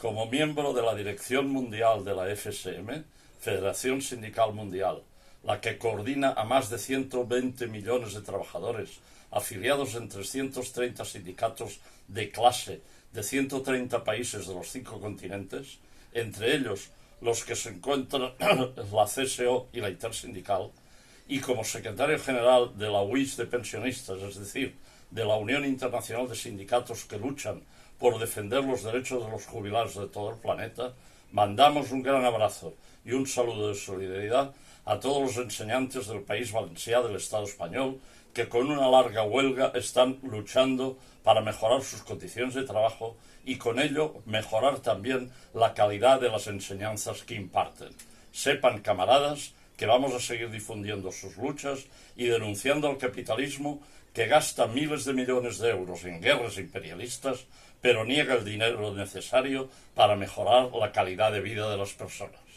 Como miembro de la Dirección Mundial de la FSM, Federación Sindical Mundial, la que coordina a más de 120 millones de trabajadores afiliados en 330 sindicatos de clase de 130 países de los 5 continentes, entre ellos los que se encuentran la CSO y la Intersindical, y como secretario general de la UIS de pensionistas, es decir, de la Unión Internacional de Sindicatos que luchan por defender los derechos de los jubilados de todo el planeta, mandamos un gran abrazo y un saludo de solidaridad a todos los enseñantes del País Valencià del Estado español que con una larga huelga están luchando para mejorar sus condiciones de trabajo y con ello mejorar también la calidad de las enseñanzas que imparten. Sepan, camaradas, que vamos a seguir difundiendo sus luchas y denunciando al capitalismo que gasta miles de millones de euros en guerras imperialistas, pero niega el dinero necesario para mejorar la calidad de vida de las personas.